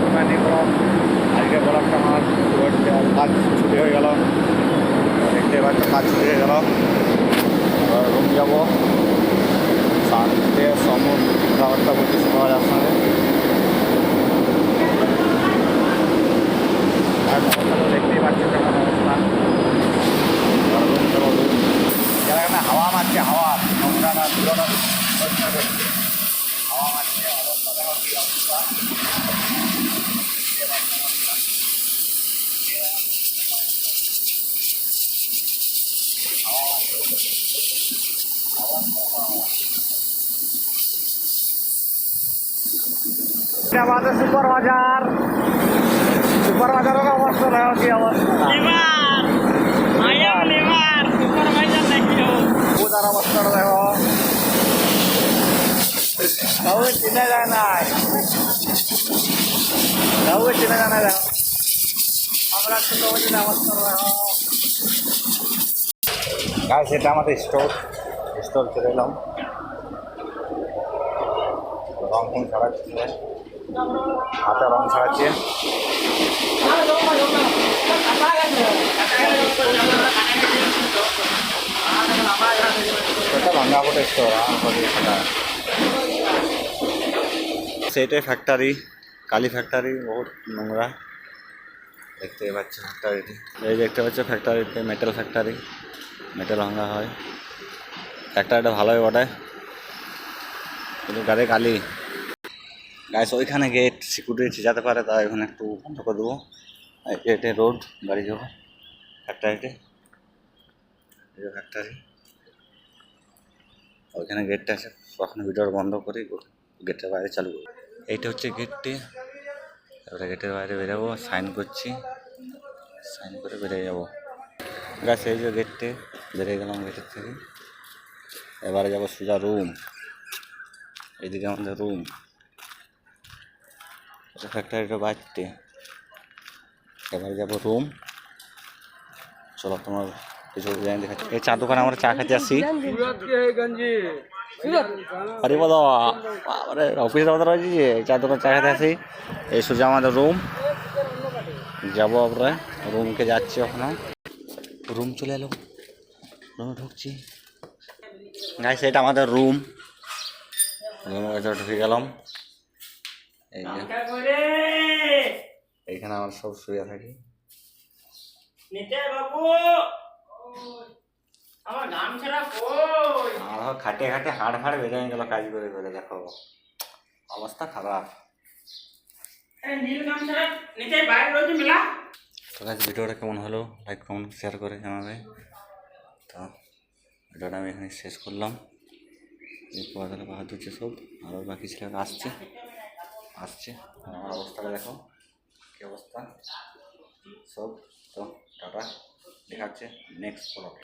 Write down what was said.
Two মাইনি blog. আজকে ব্লগটা আমার কাজ ছুটি হয়ে গেল, দেখতে পাচ্ছ কাজ ছুটি হয়ে গেল। এবার রুম যাবো, শান্তি সমুদ্র কথাবার্তা বলছি সকাল সঙ্গে। দেখতেই পাচ্ছ কেমন অবস্থা। রুম যাবো, এখানে হাওয়া মারছে, হাওয়া নোংরা না ধুলো হাওয়া মারছে। অবস্থা দেখো কি অবস্থা। আমাদের সুপার বাজার, সুপার বাজারের অবস্থা দেখো কি অবস্থা। পূজার অবস্থাটা দেখো, কাউকে চিনে যায় না, কাউকে চিনে যায় না। দেখো আমরা ছোট অবস্থাটা দেখো। গাছ এটা আমাদের স্টোর চলে এলাম। রং ফং ছাড়াচ্ছে, হাতে রং ছাড়াচ্ছে। ভাঙ্গাপোটা স্টোর সেইটাই ফ্যাক্টরি, কালী ফ্যাক্টরি, বহুত নোংরা দেখতে পাচ্ছি ফ্যাক্টরিটি। এই দেখতে পাচ্ছ ফ্যাক্টরিতে মেটাল ফ্যাক্টরি, মেটাল ভাঙা হয়। ফ্যাক্টরিটা ভালোই বটে, কিন্তু গাড়ি কালি। গাছ ওইখানে গেট, সিকিউরিটি যেতে পারে, তাই ওখানে একটু বন্ধ করে দেবো। এটা রোড, গাড়ি যাবো ফ্যাক্টরিতে, এই ফ্যাক্টরি ওইখানে গেটটা আছে। কখনো ভিডিওটা বন্ধ করি, গেটের বাইরে চালু করি। এইটা হচ্ছে গেটটি। এবারে গেটের বাইরে বেরোবো, সাইন করছি, সাইন করে বেরিয়ে যাবো। গাছ এই যে গেটটি, বেরিয়ে গেলাম গেটের থেকে। এবারে যাবো সোজা রুম। এইদিকে আমাদের রুম, ফ্যাক্টরিটা বাইরটি। এবারে যাবো রুম। চলো তোমার কিছু ডিজাইন দেখাচ্ছি। এই চা দোকানে আমরা চা খেতে আসছি। হরিপদ অফিসের কথা রয়েছে যে চা দোকান চা খেতে আসি। এই সোজা আমাদের রুম, যাবো আমরা রুমকে যাচ্ছি। ওখানে রুম চলে এলো, রুমে ঢুকছি। গাইস এটা আমাদের রুম, রুমের ভেতরে ঢুকে গেলাম। এই যে এইখানে আমার সব শুয়ে থাকি। খাটে খাটে হাড় ফাড় বেড়ে গেল কাজ করে করে, দেখো অবস্থা খারাপ। তো গাইস ভিডিওটা কেমন হলো লাইক কমেন্ট শেয়ার করে জানাবে। তো ভিডিওটা আমি এখানে শেষ করলাম। এরপর বাহাদুর সব আরও বাকি ছেলেরা আসছে। আমার অবস্থাটা দেখো কী অবস্থা সব। তো টাটা, দেখাচ্ছে নেক্সট ব্লগে।